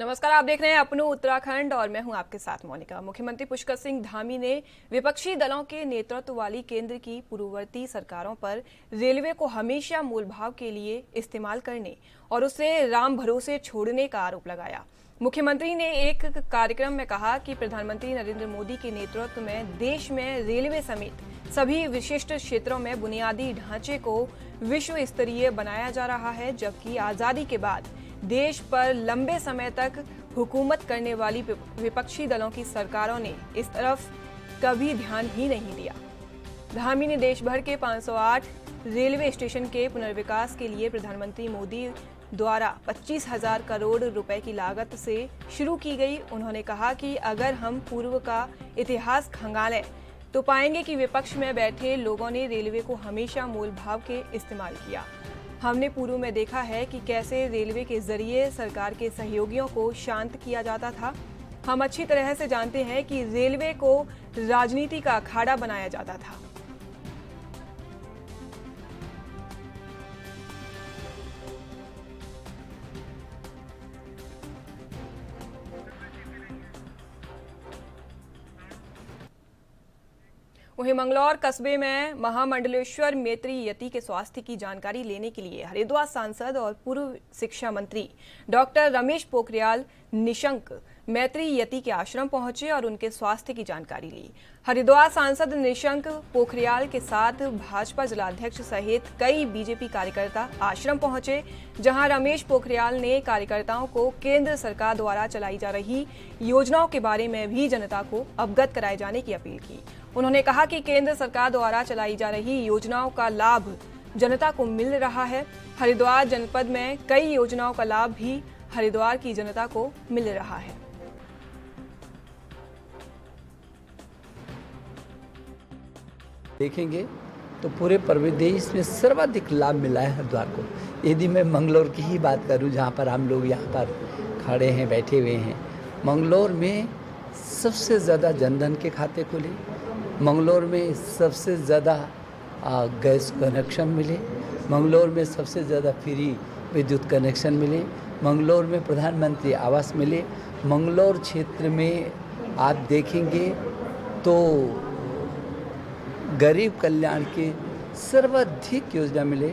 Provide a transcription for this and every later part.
नमस्कार, आप देख रहे हैं अपनू उत्तराखंड और मैं हूं आपके साथ मोनिका। मुख्यमंत्री पुष्कर सिंह धामी ने विपक्षी दलों के नेतृत्व वाली केंद्र की पूर्ववर्ती सरकारों पर रेलवे को हमेशा मूलभाव के लिए इस्तेमाल करने और उसे राम भरोसे छोड़ने का आरोप लगाया। मुख्यमंत्री ने एक कार्यक्रम में कहा कि प्रधानमंत्री नरेंद्र मोदी के नेतृत्व में देश में रेलवे समेत सभी विशिष्ट क्षेत्रों में बुनियादी ढांचे को विश्व स्तरीय बनाया जा रहा है, जबकि आजादी के बाद देश पर लंबे समय तक हुकूमत करने वाली विपक्षी दलों की सरकारों ने इस तरफ कभी ध्यान ही नहीं दिया। धामी ने देश भर के 508 रेलवे स्टेशन के पुनर्विकास के लिए प्रधानमंत्री मोदी द्वारा 25,000 करोड़ रुपए की लागत से शुरू की गई। उन्होंने कहा कि अगर हम पूर्व का इतिहास खंगालें तो पाएंगे कि विपक्ष में बैठे लोगों ने रेलवे को हमेशा मूल भाव के इस्तेमाल किया। हमने पूर्व में देखा है कि कैसे रेलवे के जरिए सरकार के सहयोगियों को शांत किया जाता था। हम अच्छी तरह से जानते हैं कि रेलवे को राजनीति का अखाड़ा बनाया जाता था। वहीं मंगलौर कस्बे में महामंडलेश्वर मैत्री यति के स्वास्थ्य की जानकारी लेने के लिए हरिद्वार सांसद और पूर्व शिक्षा मंत्री डॉक्टर रमेश पोखरियाल निशंक मैत्री यति के आश्रम पहुंचे और उनके स्वास्थ्य की जानकारी ली। हरिद्वार सांसद निशंक पोखरियाल के साथ भाजपा जिलाध्यक्ष सहित कई बीजेपी कार्यकर्ता आश्रम पहुंचे, जहां रमेश पोखरियाल ने कार्यकर्ताओं को केंद्र सरकार द्वारा चलाई जा रही योजनाओं के बारे में भी जनता को अवगत कराए जाने की अपील की। उन्होंने कहा कि केंद्र सरकार द्वारा चलाई जा रही योजनाओं का लाभ जनता को मिल रहा है। हरिद्वार जनपद में कई योजनाओं का लाभ भी हरिद्वार की जनता को मिल रहा है। देखेंगे तो पूरे प्रदेश में सर्वाधिक लाभ मिला है हरिद्वार को। यदि मैं मंगलौर की ही बात करूं, जहां पर हम लोग यहाँ पर खड़े हैं, बैठे हुए हैं, मंगलौर में सबसे ज़्यादा जनधन के खाते खुले, मंगलौर में सबसे ज़्यादा गैस कनेक्शन मिले, मंगलौर में सबसे ज़्यादा फ्री विद्युत कनेक्शन मिले, मंगलौर में प्रधानमंत्री आवास मिले। मंगलौर क्षेत्र में आप देखेंगे तो गरीब कल्याण के सर्वाधिक योजना मिले।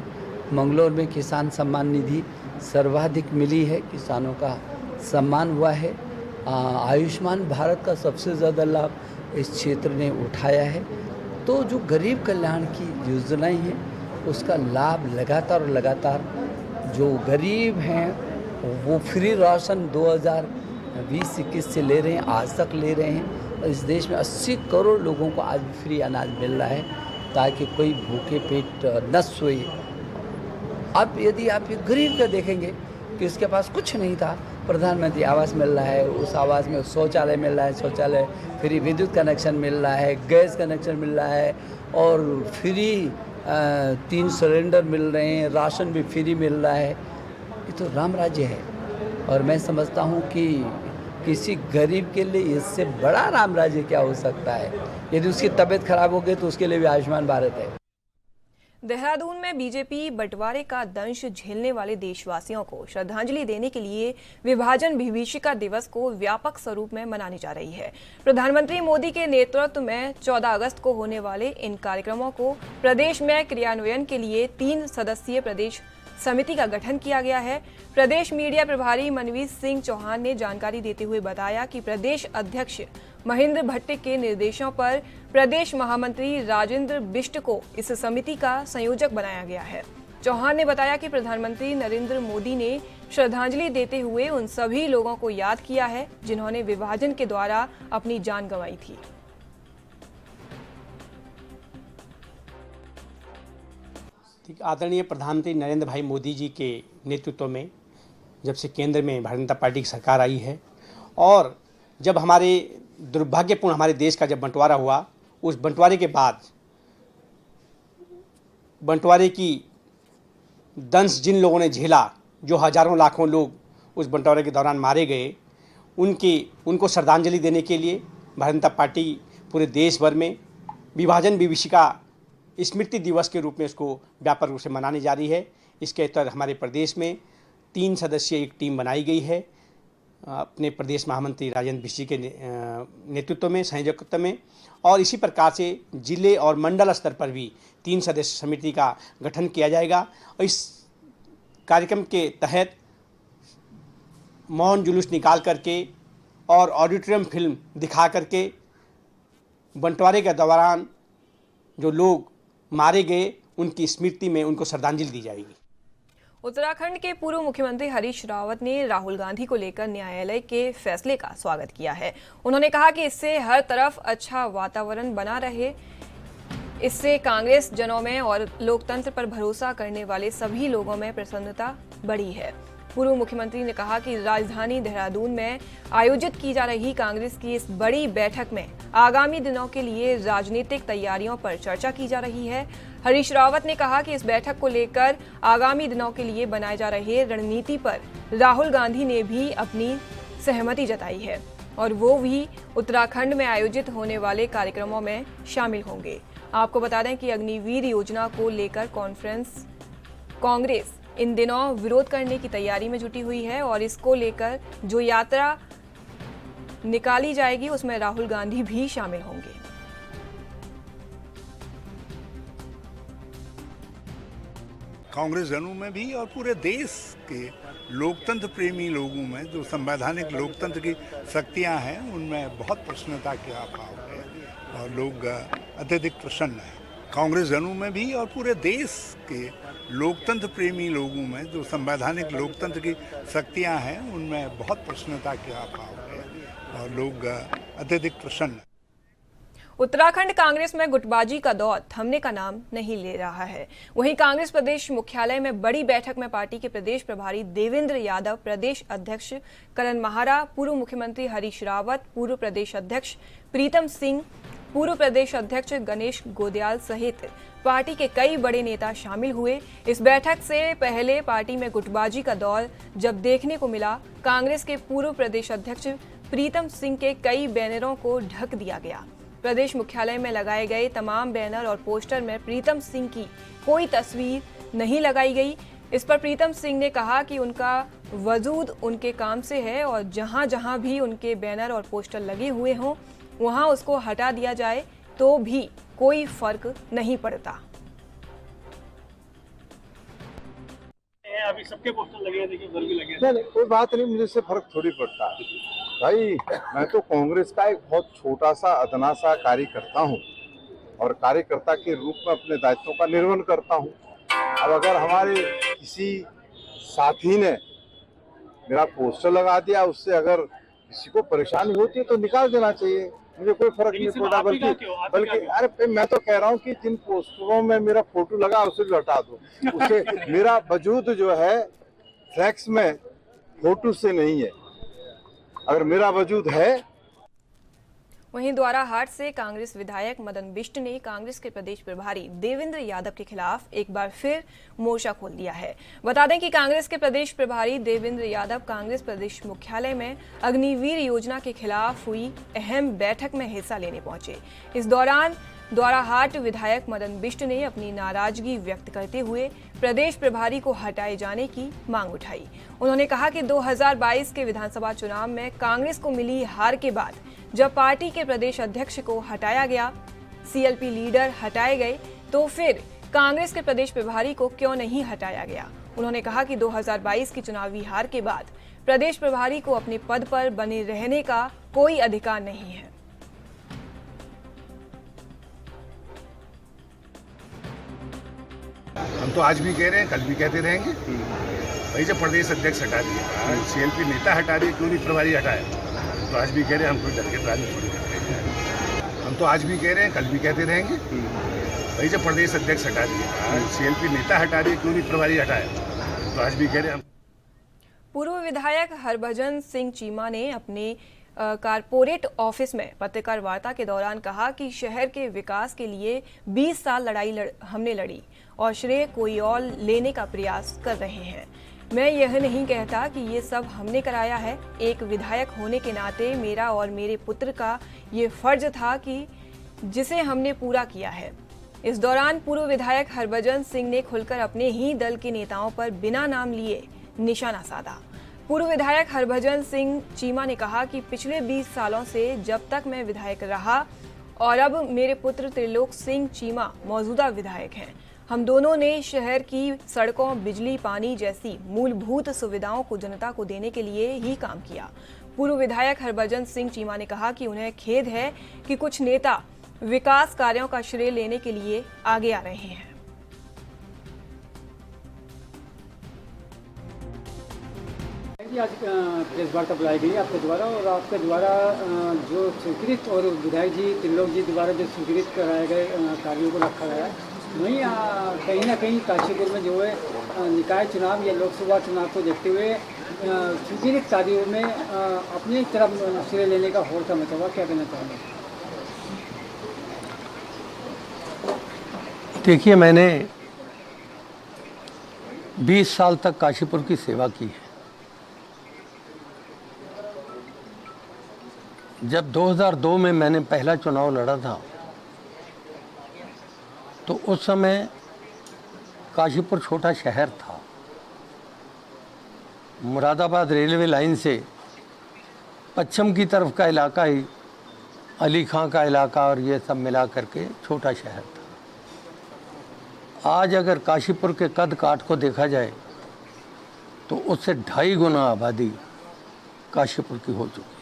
मंगलौर में किसान सम्मान निधि सर्वाधिक मिली है, किसानों का सम्मान हुआ है। आयुष्मान भारत का सबसे ज़्यादा लाभ इस क्षेत्र ने उठाया है। तो जो गरीब कल्याण की योजनाएं हैं उसका लाभ लगातार जो गरीब हैं वो फ्री राशन 2020-21 से ले रहे हैं, आज तक ले रहे हैं। इस देश में 80 करोड़ लोगों को आज भी फ्री अनाज मिल रहा है, ताकि कोई भूखे पेट न सोए। अब यदि आप एक गरीब का देखेंगे कि उसके पास कुछ नहीं था, प्रधानमंत्री आवास मिल रहा है, उस आवास में शौचालय मिल रहा है, शौचालय फ्री विद्युत कनेक्शन मिल रहा है, गैस कनेक्शन मिल रहा है और फ्री 3 सिलेंडर मिल रहे हैं, राशन भी फ्री मिल रहा है। ये तो राम राज्य है। और मैं समझता हूँ कि किसी गरीब के लिए इससे बड़ा राम राज्य क्या हो सकता है। यदि उसकी तबीयत खराब हो गई तो उसके लिए भी आयुष्मान भारत है। देहरादून में बीजेपी बंटवारे का दंश झेलने वाले देशवासियों को श्रद्धांजलि देने के लिए विभाजन विभीषिका दिवस को व्यापक स्वरूप में मनाई जा रही है। प्रधानमंत्री मोदी के नेतृत्व में 14 अगस्त को होने वाले इन कार्यक्रमों को प्रदेश में क्रियान्वयन के लिए 3 सदस्यीय प्रदेश समिति का गठन किया गया है। प्रदेश मीडिया प्रभारी मनवीर सिंह चौहान ने जानकारी देते हुए बताया कि प्रदेश अध्यक्ष महेंद्र भट्ट के निर्देशों पर प्रदेश महामंत्री राजेंद्र बिष्ट को इस समिति का संयोजक बनाया गया है। चौहान ने बताया कि प्रधानमंत्री नरेंद्र मोदी ने श्रद्धांजलि देते हुए उन सभी लोगों को याद किया है जिन्होंने विभाजन के द्वारा अपनी जान गंवाई थी। आदरणीय प्रधानमंत्री नरेंद्र भाई मोदी जी के नेतृत्व में जब से केंद्र में भारतीय जनता पार्टी की सरकार आई है और जब हमारे दुर्भाग्यपूर्ण हमारे देश का जब बंटवारा हुआ, उस बंटवारे के बाद बंटवारे की दंश जिन लोगों ने झेला, जो हजारों लाखों लोग उस बंटवारे के दौरान मारे गए, उनको श्रद्धांजलि देने के लिए भारतीय जनता पार्टी पूरे देश भर में विभाजन विभीषिका स्मृति दिवस के रूप में इसको व्यापक रूप से मनाने जा रही है। इसके तहत हमारे प्रदेश में 3 सदस्यीय एक टीम बनाई गई है। अपने प्रदेश महामंत्री राजेंद्र बिष्ट के नेतृत्व में, संयोजकत्व में, और इसी प्रकार से जिले और मंडल स्तर पर भी 3 सदस्य समिति का गठन किया जाएगा। और इस कार्यक्रम के तहत मौन जुलूस निकाल करके और ऑडिटोरियम फिल्म दिखा करके बंटवारे के दौरान जो लोग मारे गए उनकी स्मृति में उनको श्रद्धांजलि दी जाएगी। उत्तराखंड के पूर्व मुख्यमंत्री हरीश रावत ने राहुल गांधी को लेकर न्यायालय के फैसले का स्वागत किया है। उन्होंने कहा कि इससे हर तरफ अच्छा वातावरण बना रहे, इससे कांग्रेस जनों में और लोकतंत्र पर भरोसा करने वाले सभी लोगों में प्रसन्नता बढ़ी है। पूर्व मुख्यमंत्री ने कहा कि राजधानी देहरादून में आयोजित की जा रही कांग्रेस की इस बड़ी बैठक में आगामी दिनों के लिए राजनीतिक तैयारियों पर चर्चा की जा रही है। हरीश रावत ने कहा कि इस बैठक को लेकर आगामी दिनों के लिए बनाए जा रहे रणनीति पर राहुल गांधी ने भी अपनी सहमति जताई है और वो भी उत्तराखंड में आयोजित होने वाले कार्यक्रमों में शामिल होंगे। आपको बता दें कि अग्निवीर योजना को लेकर कांग्रेस इन दिनों विरोध करने की तैयारी में जुटी हुई है और इसको लेकर जो यात्रा निकाली जाएगी उसमें राहुल गांधी भी शामिल होंगे। कांग्रेस जनों में भी और पूरे देश के लोकतंत्र प्रेमी लोगों में जो संवैधानिक लोकतंत्र की शक्तियां हैं उनमें बहुत प्रसन्नता का भाव है और लोग अत्यधिक प्रसन्न हैं। कांग्रेस जनों में भी और पूरे देश के लोकतंत्र प्रेमी लोगों में जो संवैधानिक लोकतंत्र की शक्तियां हैं उनमें बहुत प्रसन्नता का भाव है और लोग अत्यधिक प्रसन्न हैं। उत्तराखंड कांग्रेस में गुटबाजी का दौर थमने का नाम नहीं ले रहा है। वहीं कांग्रेस प्रदेश मुख्यालय में बड़ी बैठक में पार्टी के प्रदेश प्रभारी देवेंद्र यादव, प्रदेश अध्यक्ष करण महारा, पूर्व मुख्यमंत्री हरीश रावत, पूर्व प्रदेश अध्यक्ष प्रीतम सिंह, पूर्व प्रदेश अध्यक्ष गणेश गोदयाल सहित पार्टी के कई बड़े नेता शामिल हुए। इस बैठक से पहले पार्टी में गुटबाजी का दौर जब देखने को मिला, कांग्रेस के पूर्व प्रदेश अध्यक्ष प्रीतम सिंह के कई बैनरों को ढक दिया गया। प्रदेश मुख्यालय में लगाए गए तमाम बैनर और पोस्टर में प्रीतम सिंह की कोई तस्वीर नहीं लगाई गई। इस पर प्रीतम सिंह ने कहा कि उनका वजूद उनके काम से है और जहां जहां भी उनके बैनर और पोस्टर लगे हुए हों वहां उसको हटा दिया जाए तो भी कोई फर्क नहीं पड़ता। अभी सबके पोस्टर लगे हैं, देखिए उधर भी लगे हैं। नहीं, कोई बात नहीं, मुझे से फर्क थोड़ी पड़ता भाई। मैं तो कांग्रेस का एक बहुत छोटा सा अदना सा कार्यकर्ता हूँ और कार्यकर्ता के रूप में अपने दायित्वों का निर्वहन करता हूँ। अब अगर हमारे किसी साथी ने मेरा पोस्टर लगा दिया, उससे अगर किसी को परेशानी होती है तो निकाल देना चाहिए, मुझे कोई फर्क नहीं पड़ता। बल्कि अरे मैं तो कह रहा हूँ कि जिन पोस्टरों में मेरा फोटो लगा उसे भी हटा दो। उसे मेरा वजूद जो है फ्लैक्स में फोटो से नहीं है, अगर मेरा वजूद है। वहीं द्वाराहाट से कांग्रेस विधायक मदन बिष्ट ने कांग्रेस के प्रदेश प्रभारी देवेंद्र यादव के खिलाफ एक बार फिर मोर्चा खोल दिया है। बता दें कि कांग्रेस के प्रदेश प्रभारी देवेंद्र यादव कांग्रेस प्रदेश मुख्यालय में अग्निवीर योजना के खिलाफ हुई अहम बैठक में हिस्सा लेने पहुंचे। इस दौरान द्वाराहाट विधायक मदन बिष्ट ने अपनी नाराजगी व्यक्त करते हुए प्रदेश प्रभारी को हटाए जाने की मांग उठाई। उन्होंने कहा कि 2022 के विधानसभा चुनाव में कांग्रेस को मिली हार के बाद जब पार्टी के प्रदेश अध्यक्ष को हटाया गया, सीएलपी लीडर हटाए गए, तो फिर कांग्रेस के प्रदेश प्रभारी को क्यों नहीं हटाया गया। उन्होंने कहा कि 2022 की चुनावी हार के बाद प्रदेश प्रभारी को अपने पद पर बने रहने का कोई अधिकार नहीं है। हम तो आज भी कह रहे हैं, कल भी कहते रहेंगे भाई, जब प्रदेश अध्यक्ष हटा दिया, सीएलपी नेता हटा दिए, क्यों नहीं प्रभारी हटाया। तो आज भी कह रहे हैं, हम कोई डर के राजनीति थोड़ी करते हैं। हम तो आज भी कह रहे हैं, कल भी कहते रहेंगे भाई, जब प्रदेश अध्यक्ष हटा दिया, सीएलपी नेता हटा दिए, क्यों नहीं प्रभारी हटाया। तो आज भी कह रहे हैं। पूर्व विधायक हरभजन सिंह चीमा ने अपने कारपोरेट ऑफिस में पत्रकार वार्ता के दौरान कहा कि शहर के विकास के लिए 20 साल हमने लड़ी और श्रेय कोई और लेने का प्रयास कर रहे हैं। मैं यह नहीं कहता कि ये सब हमने कराया है। एक विधायक होने के नाते मेरा और मेरे पुत्र का ये फर्ज था कि जिसे हमने पूरा किया है। इस दौरान पूर्व विधायक हरभजन सिंह ने खुलकर अपने ही दल के नेताओं पर बिना नाम लिए निशाना साधा। पूर्व विधायक हरभजन सिंह चीमा ने कहा कि पिछले 20 सालों से जब तक मैं विधायक रहा और अब मेरे पुत्र त्रिलोक सिंह चीमा मौजूदा विधायक हैं, हम दोनों ने शहर की सड़कों, बिजली, पानी जैसी मूलभूत सुविधाओं को जनता को देने के लिए ही काम किया। पूर्व विधायक हरभजन सिंह चीमा ने कहा कि उन्हें खेद है कि कुछ नेता विकास कार्यों का श्रेय लेने के लिए आगे आ रहे हैं। आज प्रेस वार्ता बुलाई गई आपके द्वारा, और आपके द्वारा जो स्वीकृत और विधायक जी त्रिलोक जी द्वारा जो स्वीकृत कराए गए कार्यों को रखा गया है, वहीं कहीं ना कहीं काशीपुर में जो है निकाय चुनाव या लोकसभा चुनाव को देखते हुए स्वीकृत कार्यों में अपनी तरफ श्रेय लेने का होड़ मचा हुआ, क्या कहना चाहेंगे? देखिए, मैंने 20 साल तक काशीपुर की सेवा की है। जब 2002 में मैंने पहला चुनाव लड़ा था तो उस समय काशीपुर छोटा शहर था। मुरादाबाद रेलवे लाइन से पश्चिम की तरफ का इलाका ही अली खां का इलाका और ये सब मिला करके छोटा शहर था। आज अगर काशीपुर के कद काठ को देखा जाए तो उससे 2.5 गुना आबादी काशीपुर की हो चुकी है।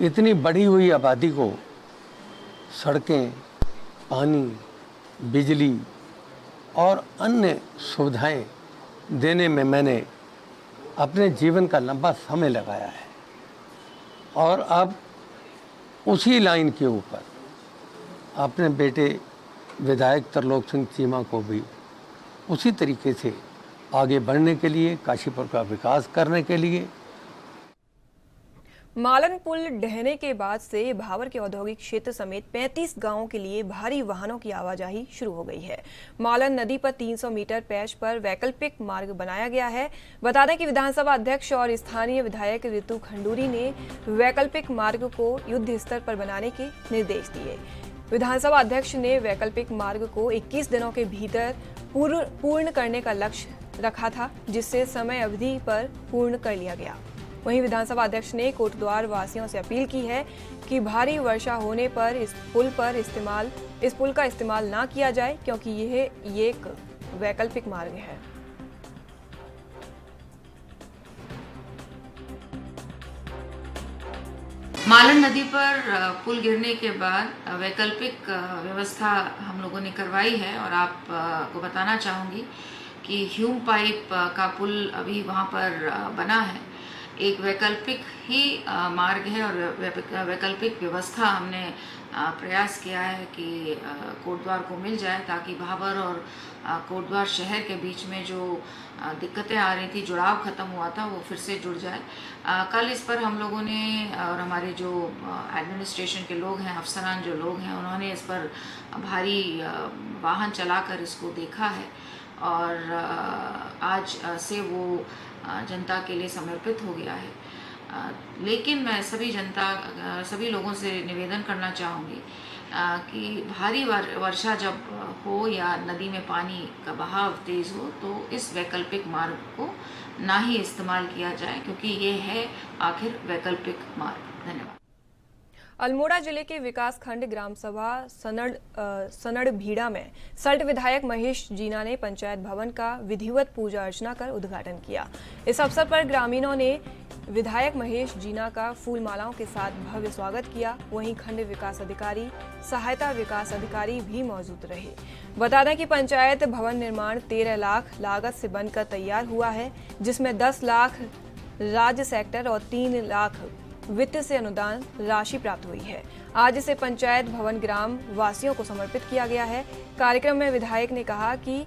इतनी बढ़ी हुई आबादी को सड़कें, पानी, बिजली और अन्य सुविधाएं देने में मैंने अपने जीवन का लंबा समय लगाया है, और अब उसी लाइन के ऊपर अपने बेटे विधायक त्रिलोक सिंह चीमा को भी उसी तरीके से आगे बढ़ने के लिए, काशीपुर का विकास करने के लिए। मालन पुल ढहने के बाद से भावर के औद्योगिक क्षेत्र समेत 35 गांवों के लिए भारी वाहनों की आवाजाही शुरू हो गई है। मालन नदी पर 300 मीटर पैच पर वैकल्पिक मार्ग बनाया गया है। बता दें कि विधानसभा अध्यक्ष और स्थानीय विधायक रितु खंडूरी ने वैकल्पिक मार्ग को युद्ध स्तर पर बनाने के निर्देश दिए। विधानसभा अध्यक्ष ने वैकल्पिक मार्ग को 21 दिनों के भीतर पूर्ण करने का लक्ष्य रखा था, जिससे समय अवधि पर पूर्ण कर लिया गया। वहीं विधानसभा अध्यक्ष ने कोटद्वार वासियों से अपील की है कि भारी वर्षा होने पर इस पुल का इस्तेमाल ना किया जाए, क्योंकि यह एक वैकल्पिक मार्ग है। मालन नदी पर पुल गिरने के बाद वैकल्पिक व्यवस्था हम लोगों ने करवाई है, और आपको बताना चाहूँगी कि ह्यूम पाइप का पुल अभी वहाँ पर बना है। एक वैकल्पिक ही मार्ग है, और वैकल्पिक व्यवस्था हमने प्रयास किया है कि कोटद्वार को मिल जाए, ताकि भावर और कोटद्वार शहर के बीच में जो दिक्कतें आ रही थी, जुड़ाव ख़त्म हुआ था, वो फिर से जुड़ जाए। कल इस पर हम लोगों ने और हमारे जो एडमिनिस्ट्रेशन के लोग हैं, अफसरान जो लोग हैं, उन्होंने इस पर भारी वाहन चलाकर इसको देखा है, और आज से वो जनता के लिए समर्पित हो गया है। लेकिन मैं सभी लोगों से निवेदन करना चाहूँगी कि भारी वर्षा जब हो या नदी में पानी का बहाव तेज़ हो, तो इस वैकल्पिक मार्ग को ना ही इस्तेमाल किया जाए, क्योंकि ये है आखिर वैकल्पिक मार्ग। धन्यवाद। अल्मोड़ा जिले के विकास खंड ग्राम सभा सनड़ भीड़ा में सल्ट विधायक महेश जीना ने पंचायत भवन का विधिवत पूजा अर्चना कर उद्घाटन किया। इस अवसर पर ग्रामीणों ने विधायक महेश जीना का फूल मालाओं के साथ भव्य स्वागत किया। वहीं खंड विकास अधिकारी, सहायता विकास अधिकारी भी मौजूद रहे। बता दें कि पंचायत भवन निर्माण 13 लाख लागत से बनकर तैयार हुआ है, जिसमें 10 लाख राज्य सेक्टर और 3 लाख वित्त से अनुदान राशि प्राप्त हुई है। आज इसे पंचायत भवन ग्राम वासियों को समर्पित किया गया है। कार्यक्रम में विधायक ने कहा कि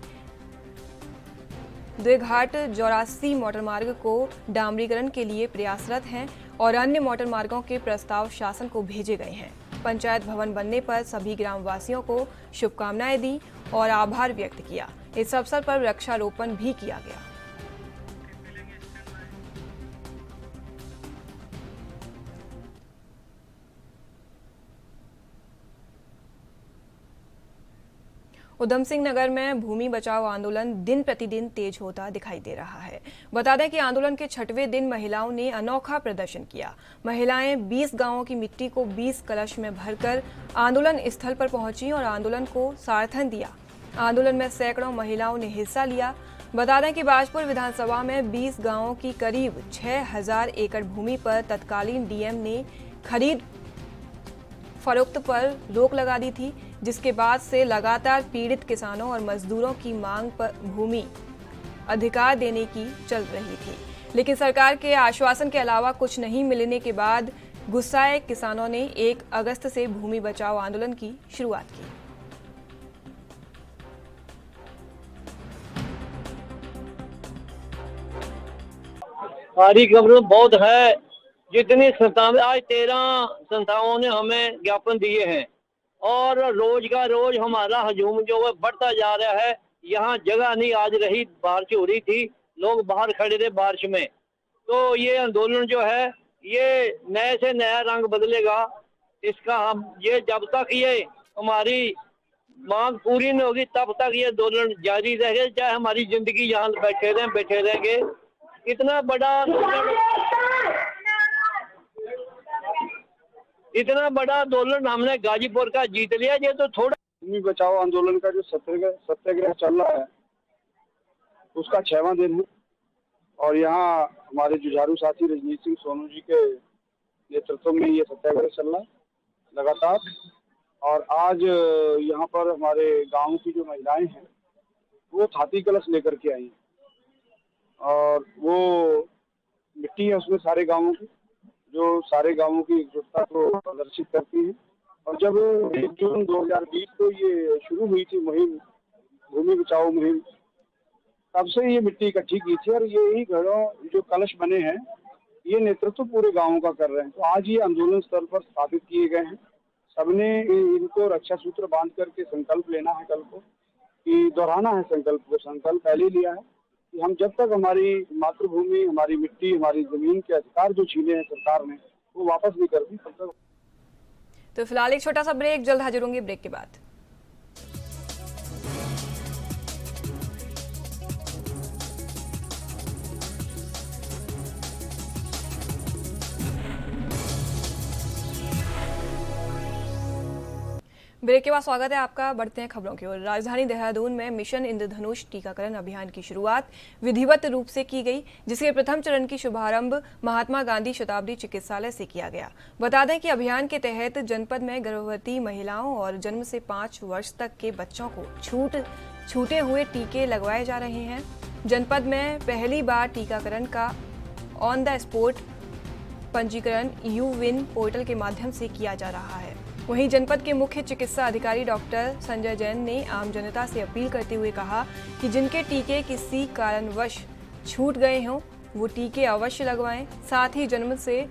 द्विघाट 84 मोटर मार्ग को डामरीकरण के लिए प्रयासरत हैं और अन्य मोटर मार्गों के प्रस्ताव शासन को भेजे गए हैं। पंचायत भवन बनने पर सभी ग्राम वासियों को शुभकामनाएं दी और आभार व्यक्त किया। इस अवसर पर वृक्षारोपण भी किया गया। उधम सिंह नगर में भूमि बचाओ आंदोलन दिन प्रतिदिन तेज होता दिखाई दे रहा है। बता दें कि आंदोलन के 6वें दिन महिलाओं ने अनोखा प्रदर्शन किया। महिलाएं 20 गांवों की मिट्टी को 20 कलश में भरकर आंदोलन स्थल पर पहुंची और आंदोलन को समर्थन दिया। आंदोलन में सैकड़ों महिलाओं ने हिस्सा लिया। बता दें कि बाजपुर विधानसभा में 20 गांवों की करीब 6000 एकड़ भूमि पर तत्कालीन डीएम ने खरीद फरोख्त पर रोक लगा दी थी, जिसके बाद से लगातार पीड़ित किसानों और मजदूरों की मांग पर भूमि अधिकार देने की चल रही थी। लेकिन सरकार के आश्वासन के अलावा कुछ नहीं मिलने के बाद गुस्साए किसानों ने 1 अगस्त से भूमि बचाओ आंदोलन की शुरुआत की। हमारी खबर बहुत है, जितनी संस्थाएं आज 13 संस्थाओं ने हमें ज्ञापन दिए हैं और रोज का रोज हमारा हजूम जो है बढ़ता जा रहा है। यहाँ जगह नहीं आज रही, बारिश हो रही थी, लोग बाहर खड़े थे बारिश में। तो ये आंदोलन जो है ये नए से नया रंग बदलेगा। इसका हम ये जब तक ये हमारी मांग पूरी नहीं होगी तब तक ये आंदोलन जारी रहेगा, चाहे हमारी जिंदगी यहाँ बैठे रहेंगे। इतना बड़ा आंदोलन हमने गाजीपुर का जीत लिया। ये तो थोड़ा भूमि बचाओ आंदोलन का जो सत्याग्रह चल रहा है उसका 6वां दिन है और यहाँ हमारे जुझारू साथी रजनीश सिंह सोनू जी के नेतृत्व में ये सत्याग्रह चल रहा है लगातार। और आज यहाँ पर हमारे गांव की जो महिलाएं हैं वो थाती कलश लेकर के आई हैं और वो मिट्टी है उसमें सारे गांवों की, जो सारे गांवों की एकजुटता को प्रदर्शित करती है। और जब 1 जून 2020 को ये शुरू हुई थी मुहिम, भूमि बचाओ मुहिम, तब से ये मिट्टी इकट्ठी की थी और यही घरों जो कलश बने हैं ये नेतृत्व पूरे गांवों का कर रहे हैं। तो आज ये आंदोलन स्तर पर स्थापित किए गए हैं। सबने इनको रक्षा सूत्र बांध करके संकल्प लेना है, कल को कि दोहराना है संकल्प को। संकल्प पहले लिया है कि हम जब तक हमारी मातृभूमि, हमारी मिट्टी, हमारी जमीन के अधिकार जो छीने हैं सरकार ने वो वापस नहीं कर दी तब तक। तो फिलहाल एक छोटा सा ब्रेक, जल्द हाजिर होंगे ब्रेक के बाद। ब्रेक के बाद स्वागत है आपका। बढ़ते हैं खबरों की ओर। राजधानी देहरादून में मिशन इंद्रधनुष टीकाकरण अभियान की शुरुआत विधिवत रूप से की गई, जिसके प्रथम चरण की शुभारंभ महात्मा गांधी शताब्दी चिकित्सालय से किया गया। बता दें कि अभियान के तहत जनपद में गर्भवती महिलाओं और जन्म से 5 वर्ष तक के बच्चों को छूटे हुए टीके लगवाए जा रहे हैं। जनपद में पहली बार टीकाकरण का ऑन द स्पॉट पंजीकरण यूविन पोर्टल के माध्यम से किया जा रहा है। वहीं जनपद के मुख्य चिकित्सा अधिकारी डॉक्टर संजय जैन ने आम जनता से अपील करते हुए कहा कि जिनके टीके किसी कारणवश छूट गए हों वो टीके अवश्य लगवाएं। साथ ही जन्म से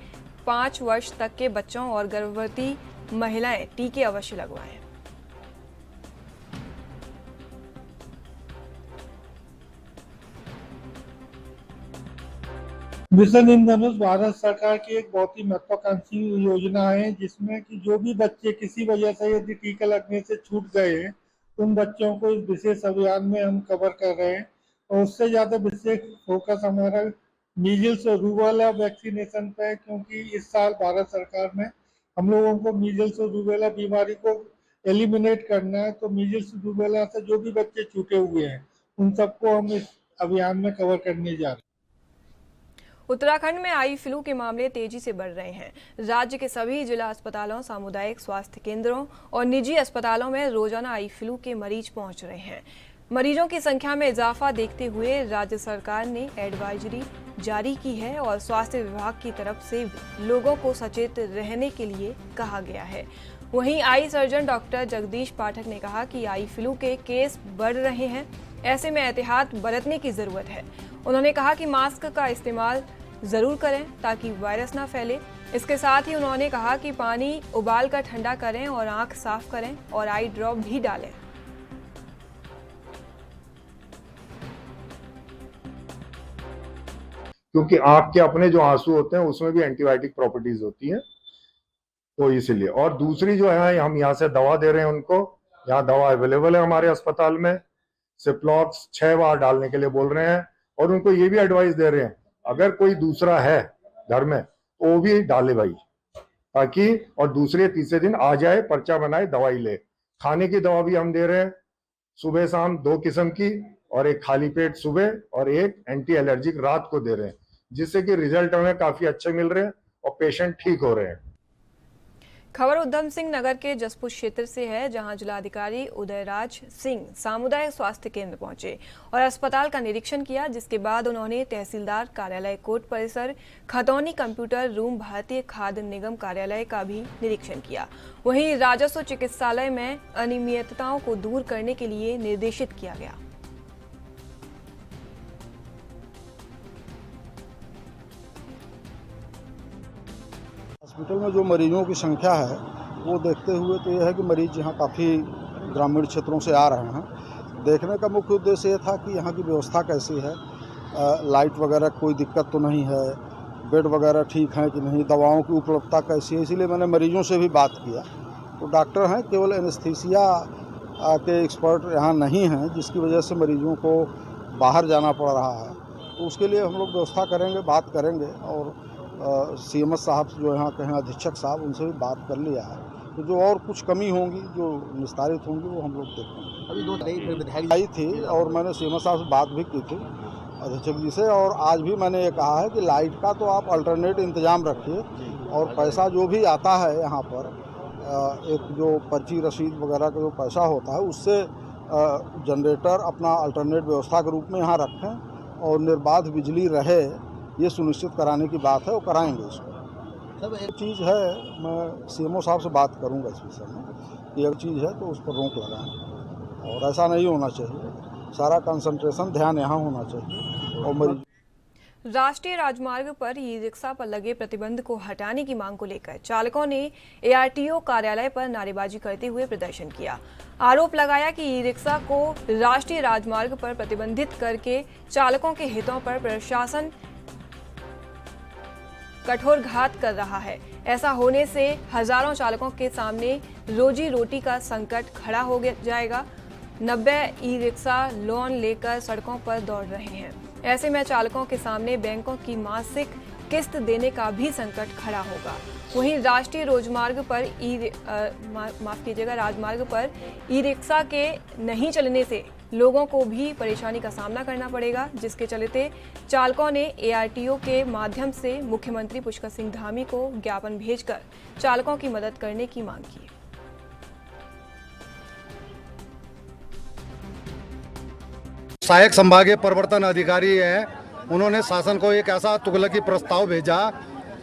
5 वर्ष तक के बच्चों और गर्भवती महिलाएं टीके अवश्य लगवाएं। मिशन इंद्रधनुष भारत सरकार की एक बहुत ही महत्वाकांक्षी योजना है, जिसमें कि जो भी बच्चे किसी वजह से यदि टीका लगने से छूट गए हैं उन बच्चों को इस विशेष अभियान में हम कवर कर रहे हैं। और उससे ज़्यादा विशेष फोकस हमारा मीजल्स और रूबेला वैक्सीनेशन पे है, क्योंकि इस साल भारत सरकार ने हम लोगों को मीजल्स और रूबेला बीमारी को एलिमिनेट करना है। तो मीजल्स रूबेला से जो भी बच्चे छूटे हुए हैं उन सबको हम इस अभियान में कवर करने जा रहे हैं। उत्तराखंड में आई फ्लू के मामले तेजी से बढ़ रहे हैं। राज्य के सभी जिला अस्पतालों, सामुदायिक स्वास्थ्य केंद्रों और निजी अस्पतालों में रोजाना आई फ्लू के मरीज पहुंच रहे हैं। मरीजों की संख्या में इजाफा देखते हुए राज्य सरकार ने एडवाइजरी जारी की है और स्वास्थ्य विभाग की तरफ से लोगों को सचेत रहने के लिए कहा गया है। वहीं आई सर्जन डॉक्टर जगदीश पाठक ने कहा कि आई फ्लू के केस बढ़ रहे हैं, ऐसे में एहतियात बरतने की जरूरत है। उन्होंने कहा कि मास्क का इस्तेमाल जरूर करें ताकि वायरस ना फैले। इसके साथ ही उन्होंने कहा कि पानी उबाल कर ठंडा करें और आंख साफ करें और आई ड्रॉप भी डालें। क्योंकि आंख के अपने जो आंसू होते हैं उसमें भी एंटीबायोटिक प्रॉपर्टीज होती हैं, तो इसीलिए। और दूसरी जो है हम यहाँ से दवा दे रहे हैं उनको, यहाँ दवा अवेलेबल है हमारे अस्पताल में। सिप्लॉक्स 6 बार डालने के लिए बोल रहे हैं और उनको ये भी एडवाइस दे रहे हैं अगर कोई दूसरा है घर में तो वो भी डाले भाई, ताकि और दूसरे तीसरे दिन आ जाए, पर्चा बनाए, दवाई ले। खाने की दवा भी हम दे रहे हैं सुबह शाम 2 किस्म की, और एक खाली पेट सुबह और एक एंटी एलर्जिक रात को दे रहे हैं, जिससे कि रिजल्ट हमें काफी अच्छे मिल रहे हैं और पेशेंट ठीक हो रहे हैं। खबर उधम सिंह नगर के जसपुर क्षेत्र से है, जहां जिलाधिकारी उदयराज सिंह सामुदायिक स्वास्थ्य केंद्र पहुंचे और अस्पताल का निरीक्षण किया, जिसके बाद उन्होंने तहसीलदार कार्यालय कोर्ट परिसर, खतौनी कंप्यूटर रूम, भारतीय खाद्य निगम कार्यालय का भी निरीक्षण किया। वहीं राजस्व चिकित्सालय में अनियमितताओं को दूर करने के लिए निर्देशित किया गया। हॉस्पिटल में जो मरीजों की संख्या है वो देखते हुए तो यह है कि मरीज यहाँ काफ़ी ग्रामीण क्षेत्रों से आ रहे हैं। देखने का मुख्य उद्देश्य ये था कि यहाँ की व्यवस्था कैसी है, लाइट वगैरह कोई दिक्कत तो नहीं है, बेड वगैरह ठीक है कि नहीं, दवाओं की उपलब्धता कैसी है। इसीलिए मैंने मरीजों से भी बात किया। तो डॉक्टर हैं, केवल एनेस्थीसिया के एक्सपर्ट यहाँ नहीं हैं, जिसकी वजह से मरीजों को बाहर जाना पड़ रहा है। तो उसके लिए हम लोग व्यवस्था करेंगे, बात करेंगे और CMS साहब जो यहाँ के हैं अधीक्षक साहब, उनसे भी बात कर लिया है। तो जो और कुछ कमी होंगी जो निस्तारित होंगी वो हम लोग देखेंगे। अभी 2 विधायक आई थी और मैंने CMS साहब से बात भी की थी अधीक्षक जी से, और आज भी मैंने ये कहा है कि लाइट का तो आप अल्टरनेट इंतजाम रखिए और पैसा जो भी आता है यहाँ पर एक जो पर्ची रसीद वगैरह का जो पैसा होता है उससे जनरेटर अपना अल्टरनेट व्यवस्था के रूप में यहाँ रखें और निर्बाध बिजली रहे, ये सुनिश्चित कराने की बात है, वो कराएंगे इसको। सब एक चीज़ है, मैं CMO साहब से बात करूंगा इस विषय में कि एक चीज़ है तो उस पर रोक लगाएं और ऐसा नहीं होना चाहिए। सारा कंसंट्रेशन ध्यान यहाँ होना चाहिए। और मरीज राष्ट्रीय राजमार्ग पर ई-रिक्शा पर लगे प्रतिबंध को हटाने की मांग को लेकर चालकों ने ARTO कार्यालय पर नारेबाजी करते हुए प्रदर्शन किया। आरोप लगाया कि ई-रिक्शा को राष्ट्रीय राजमार्ग पर प्रतिबंधित करके चालकों के हितों पर प्रशासन कठोर घात कर रहा है। ऐसा होने से हजारों चालकों के सामने रोजी रोटी का संकट खड़ा हो जाएगा। 90 ई-रिक्शा लोन लेकर सड़कों पर दौड़ रहे हैं। ऐसे में चालकों के सामने बैंकों की मासिक किस्त देने का भी संकट खड़ा होगा। वहीं राष्ट्रीय राजमार्ग पर ई-रिक्शा के नहीं चलने से लोगों को भी परेशानी का सामना करना पड़ेगा, जिसके चलते चालकों ने ARTO के माध्यम से मुख्यमंत्री पुष्कर सिंह धामी को ज्ञापन भेजकर चालकों की मदद करने की मांग की। सहायक संभागीय प्रवर्तन अधिकारी है, उन्होंने शासन को एक ऐसा तुगलकी प्रस्ताव भेजा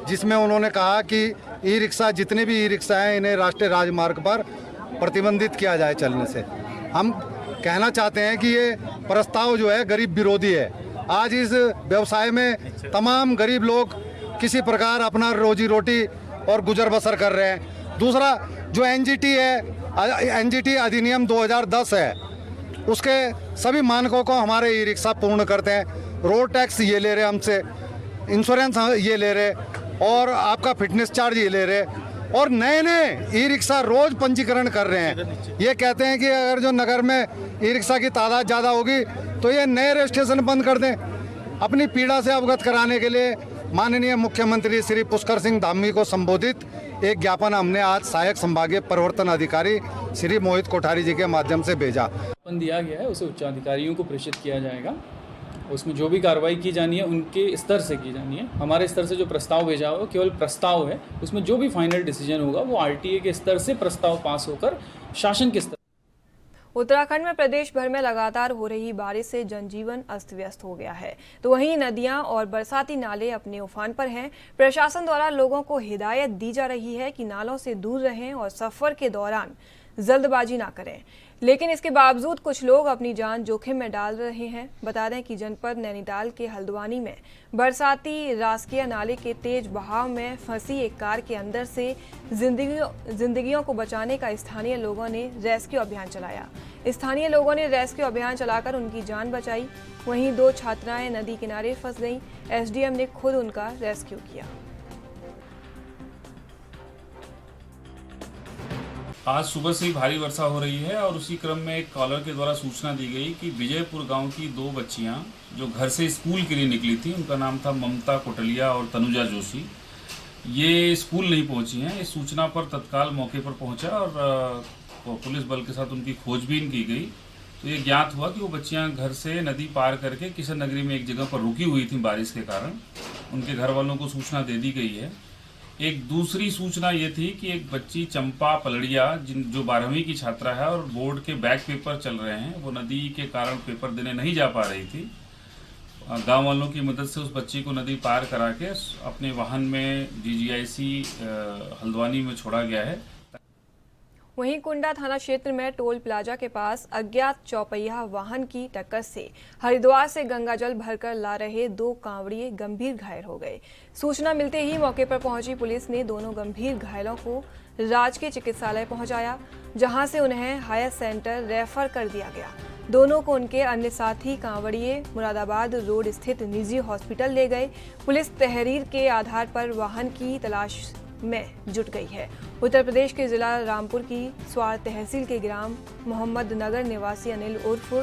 जिसमें उन्होंने कहा कि ई-रिक्शा, जितने भी ई-रिक्शा हैं, इन्हें राष्ट्रीय राजमार्ग पर प्रतिबंधित किया जाए चलने से। हम कहना चाहते हैं कि ये प्रस्ताव जो है गरीब विरोधी है। आज इस व्यवसाय में तमाम गरीब लोग किसी प्रकार अपना रोजी रोटी और गुजर बसर कर रहे हैं। दूसरा जो NGT है, NGT अधिनियम 2010 है, उसके सभी मानकों को हमारे ई-रिक्शा पूर्ण करते हैं। रोड टैक्स ये ले रहे हमसे, इंश्योरेंस ये ले रहे और आपका फिटनेस चार्ज ये ले रहे, और नए ई-रिक्शा रोज पंजीकरण कर रहे हैं। ये कहते हैं कि अगर जो नगर में ई-रिक्शा की तादाद ज़्यादा होगी तो ये नए रजिस्ट्रेशन बंद कर दें। अपनी पीड़ा से अवगत कराने के लिए माननीय मुख्यमंत्री श्री पुष्कर सिंह धामी को संबोधित एक ज्ञापन हमने आज सहायक संभागीय प्रवर्तन अधिकारी श्री मोहित कोठारी जी के माध्यम से भेजा। दिया गया है, उसे उच्चाधिकारियों को प्रेषित किया जाएगा। उसमें जो भी कार्रवाई की जानी है उनके स्तर से की जानी है। हमारे स्तर से जो प्रस्ताव भेजा हो केवल प्रस्ताव है, उसमें जो भी फाइनल डिसीजन होगा वो RTA के स्तर से प्रस्ताव पास होकर शासन के स्तर। उत्तराखंड में प्रदेश भर में लगातार हो रही बारिश से जनजीवन अस्त व्यस्त हो गया है, तो वहीं नदियां और बरसाती नाले अपने उफान पर हैं। प्रशासन द्वारा लोगों को हिदायत दी जा रही है कि नालों से दूर रहें और सफर के दौरान जल्दबाजी ना करें, लेकिन इसके बावजूद कुछ लोग अपनी जान जोखिम में डाल रहे हैं। बता दें कि जनपद नैनीताल के हल्द्वानी में बरसाती राजकीय नाले के तेज बहाव में फंसी एक कार के अंदर से जिंदगियों को बचाने का स्थानीय लोगों ने रेस्क्यू अभियान चलाया। स्थानीय लोगों ने रेस्क्यू अभियान चलाकर उनकी जान बचाई। वहीं 2 छात्राएं नदी किनारे फंस गईं। SDM ने खुद उनका रेस्क्यू किया। आज सुबह से ही भारी वर्षा हो रही है और उसी क्रम में एक कॉलर के द्वारा सूचना दी गई कि विजयपुर गांव की 2 बच्चियां जो घर से स्कूल के लिए निकली थी, उनका नाम था ममता कोटलिया और तनुजा जोशी, ये स्कूल नहीं पहुंची हैं। इस सूचना पर तत्काल मौके पर पहुंचा और पुलिस बल के साथ उनकी खोजबीन की गई तो ये ज्ञात हुआ कि वो बच्चियां घर से नदी पार करके किशन नगरी में एक जगह पर रुकी हुई थी बारिश के कारण। उनके घर वालों को सूचना दे दी गई है। एक दूसरी सूचना ये थी कि एक बच्ची चंपा पलड़िया जो 12वीं की छात्रा है और बोर्ड के बैक पेपर चल रहे हैं, वो नदी के कारण पेपर देने नहीं जा पा रही थी। गांव वालों की मदद से उस बच्ची को नदी पार करा के अपने वाहन में DGIC हल्द्वानी में छोड़ा गया है। वहीं कुंडा थाना क्षेत्र में टोल प्लाजा के पास अज्ञात चौपहिया वाहन की टक्कर से हरिद्वार से गंगाजल भरकर ला रहे 2 कांवड़िए गंभीर घायल हो गए। सूचना मिलते ही मौके पर पहुंची पुलिस ने दोनों गंभीर घायलों को राजकीय चिकित्सालय पहुंचाया, जहां से उन्हें हायर सेंटर रेफर कर दिया गया। दोनों को उनके अन्य साथी कांवड़िए मुरादाबाद रोड स्थित निजी हॉस्पिटल ले गए। पुलिस तहरीर के आधार पर वाहन की तलाश में जुट गई है। उत्तर प्रदेश के जिला रामपुर की स्वार तहसील के ग्राम मोहम्मद नगर निवासी अनिल उर्फ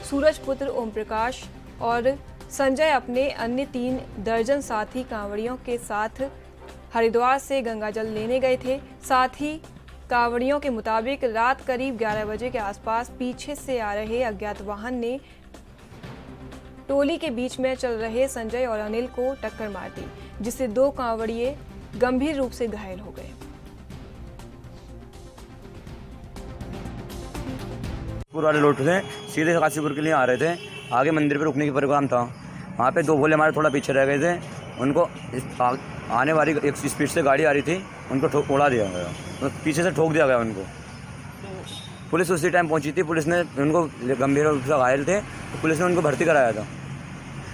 सूरज पुत्र ओम प्रकाश और संजय अपने अन्य 3 दर्जन साथी कांवड़ियों के साथ हरिद्वार से गंगाजल लेने गए थे। साथ ही कांवड़ियों के मुताबिक रात करीब 11 बजे के आसपास पीछे से आ रहे अज्ञात वाहन ने टोली के बीच में चल रहे संजय और अनिल को टक्कर मार दी, जिससे 2 कांवड़िए गंभीर रूप से घायल हो गए। वाले लोग थे, सीधे काशीपुर के लिए आ रहे थे। आगे मंदिर पे रुकने की प्रोग्राम था। वहाँ पे 2 भोले हमारे थोड़ा पीछे रह गए थे। उनको आने वाली एक स्पीड से गाड़ी आ रही थी, उनको उड़ा दिया गया, तो पीछे से ठोक दिया गया उनको। पुलिस उसी टाइम पहुंची थी। पुलिस ने उनको गंभीर रूप से घायल थे, तो पुलिस ने उनको भर्ती कराया था,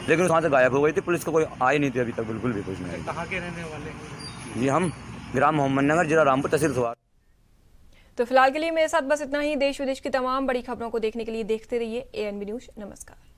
लेकिन वहाँ से गायब हो गई थी। पुलिस को कोई आई नहीं थी अभी तक, बिल्कुल भी कुछ नहीं। कहाँ के रहने वाले? जी हम ग्राम मोहम्मद नगर, जिला रामपुर, तहसील स्वार। तो फिलहाल के लिए मेरे साथ बस इतना ही। देश विदेश की तमाम बड़ी खबरों को देखने के लिए देखते रहिए ANB न्यूज। नमस्कार।